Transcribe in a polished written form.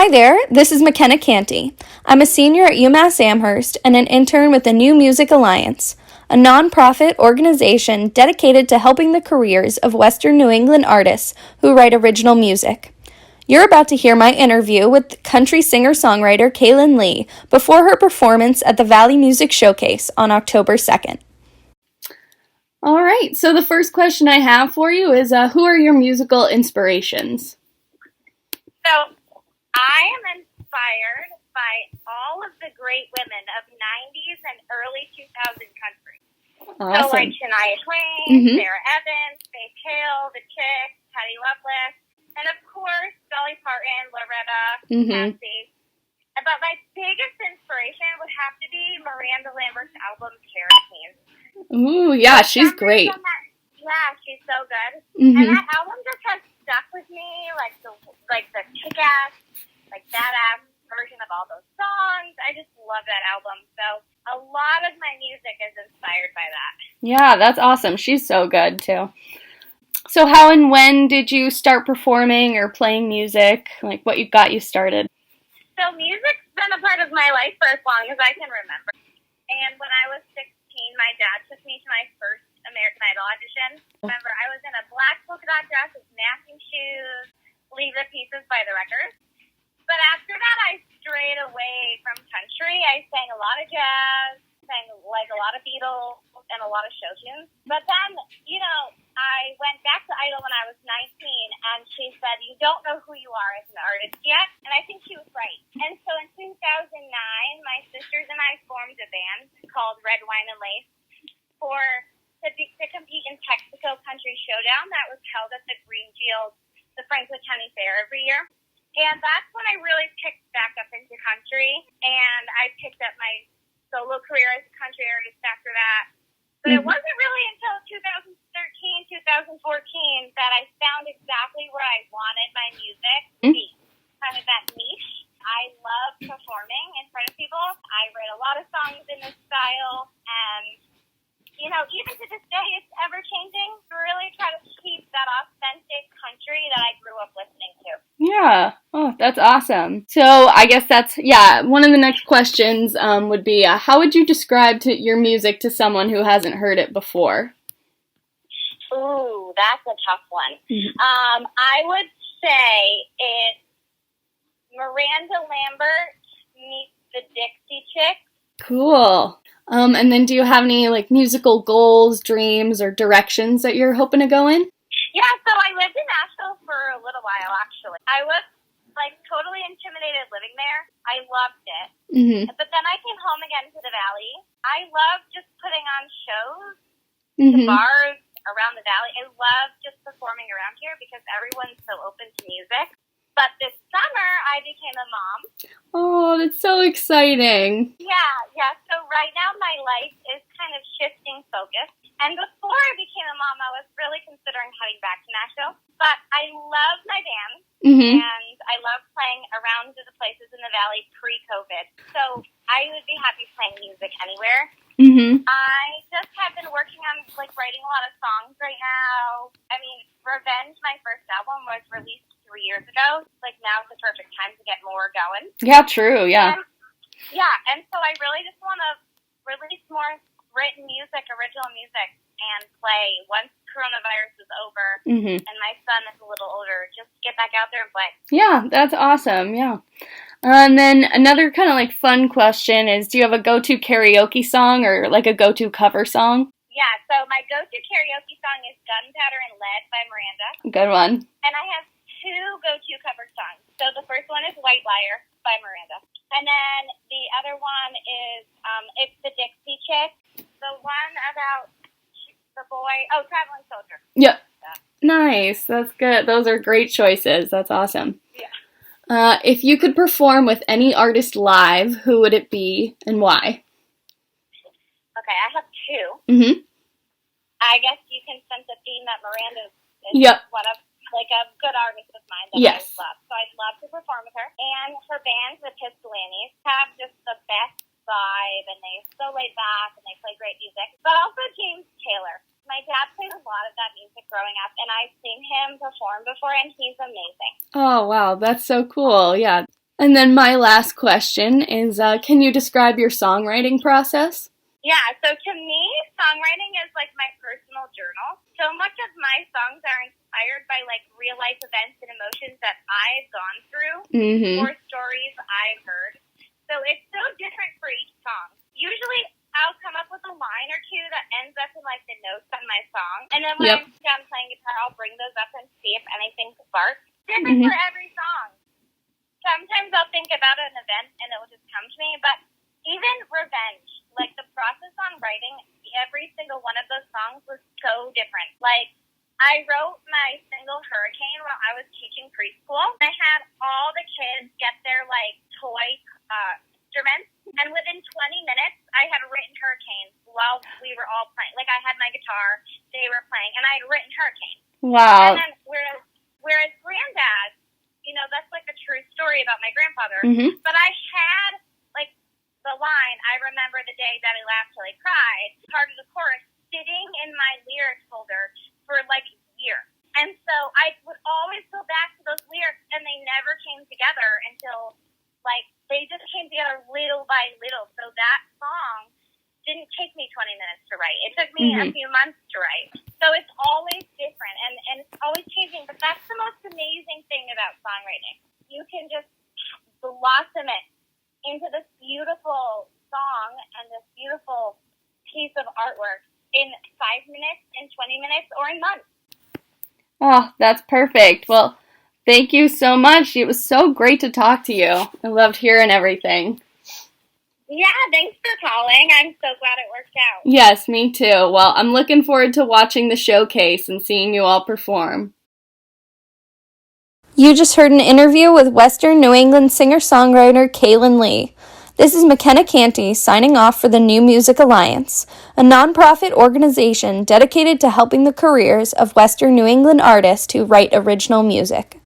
Hi there, this is Mckenna Canty. I'm a senior at UMass Amherst and an intern with the New Music Alliance, a nonprofit organization dedicated to helping the careers of Western New England artists who write original music. You're about to hear my interview with country singer-songwriter Caylin Lee before her performance at the Valley Music Showcase on October 2nd. All right, so the first question I have for you is, who are your musical inspirations? So, I am inspired by all of the great women of 90s and early 2000 country. Awesome. So, like Shania Twain, Sarah Evans, Faith Hill, The Chicks, Patty Loveless, and of course, Dolly Parton, Loretta, Canty. But my biggest inspiration would have to be Miranda Lambert's album, Kerosene. Ooh, yeah, she's great. Yeah, she's so good. And that album just has stuck with me, like the kick-ass, like badass version of all those songs. I just love that album. So a lot of my music is inspired by that. Yeah, that's awesome. She's so good too. So how and when did you start performing or playing music? Like what got you started? So music's been a part of my life for as long as I can remember. And when I was 16, my dad took me to my first American Idol audition. Remember, I was in a black polka dot dress with matching shoes, Leave the Pieces by the Records. But after that, I strayed away from country. I sang a lot of jazz, sang like a lot of Beatles and a lot of show tunes. But then, I went back to Idol when I was 19, and she said, "You don't know who you are as an artist yet." And I think she was right. And so in 2009, my sisters and I formed a band called Red Wine and Lace to compete in Texaco Country Showdown that was held at the Greenfield, the Franklin County Fair every year. And that's when I really picked back up into country, and I picked up my solo career as a country artist after that. But it wasn't really until 2013, 2014 that I found exactly where I wanted my music to be, kind of that niche. I love performing in front of people. I write a lot of songs in this style, and even to this day, it's ever-changing. I really try to keep that authentic country that I grew up listening to. Yeah. Oh, that's awesome. So I guess one of the next questions would be, how would you describe your music to someone who hasn't heard it before? Ooh, that's a tough one. I would say it's Miranda Lambert meets the Dixie Chicks. Cool. And then do you have any musical goals, dreams, or directions that you're hoping to go in? Yeah, so I lived in Nashville for a little while, actually. I was totally intimidated living there. I loved it. But then I came home again to the Valley. I love just putting on shows, to bars around the Valley. I love just performing around here because everyone's so open to music. But this summer, I became a mom. Oh, that's so exciting. Yeah. So right now, my life is kind of shifting focus. And before I became a mom, I was really considering heading back to Nashville. But I love my band, and I love playing around to the places in the Valley pre-COVID. So I would be happy playing music anywhere. I just have been working on writing a lot of songs right now. I mean, Revenge, my first album, was released 3 years ago. Now's the perfect time to get more going. Yeah, true, yeah. And so I really just want to release more written music, original music, and play once coronavirus is over and my son is a little older. Just get back out there and play. Yeah, that's awesome, yeah. And then another kind of fun question is, do you have a go-to karaoke song or a go-to cover song? Yeah, so my go-to karaoke song is Gunpowder and Lead by Miranda. Good one. And I have two go-to cover songs. So the first one is White Liar by Miranda. And then the other one is it's the Dixie Chicks. The one about the boy, Traveling Soldier. Yep. Nice. That's good. Those are great choices. That's awesome. Yeah. If you could perform with any artist live, who would it be and why? Okay, I have two. I guess you can sense a theme that Miranda is one of a good artist of mine that I love. So I'd love to perform with her. And her band, the Pistolanis, have just the best vibe, and they're so laid back, and they play great music. But also James Taylor. My dad played a lot of that music growing up, and I've seen him perform before, and he's amazing. Oh, wow. That's so cool. Yeah. And then my last question is, can you describe your songwriting process? Yeah, so to me, songwriting is like my personal journal. So much of my songs are inspired by like real life events and emotions that I've gone through or stories I've heard. So it's so different for each song. Usually I'll come up with a line or two that ends up in like the notes on my song. And then when I'm done playing guitar, I'll bring those up and see if anything sparks. Different for every song. Sometimes I'll think about an event and it will just come to me, but even Revenge, like the process on writing every single one of those songs was so different. Like, I wrote my single Hurricane while I was teaching preschool. I had all the kids get their like toy instruments, and within 20 minutes, I had written Hurricane while we were all playing. Like, I had my guitar, they were playing, and I had written Hurricane. Wow. And then whereas Granddad, you know, that's like a true story about my grandfather. But I had, like, the line, I remember the day that I laughed till I cried, part of the chorus, sitting in my lyrics folder for, like, a year. And so I would always go back to those lyrics, and they never came together until, like, they just came together little by little. So that song didn't take me 20 minutes to write. It took me a few months to write. So it's always different, and it's always changing. But that's the most amazing thing about songwriting. You can just blossom it into this beautiful song and this beautiful piece of artwork in 5 minutes, in 20 minutes, or in months. Oh, that's perfect. Well, thank you so much. It was so great to talk to you. I loved hearing everything. Yeah, thanks for calling. I'm so glad it worked out. Yes, me too. Well, I'm looking forward to watching the showcase and seeing you all perform. You just heard an interview with Western New England singer-songwriter Caylin Lee. This is Mckenna Canty signing off for the New Music Alliance, a nonprofit organization dedicated to helping the careers of Western New England artists who write original music.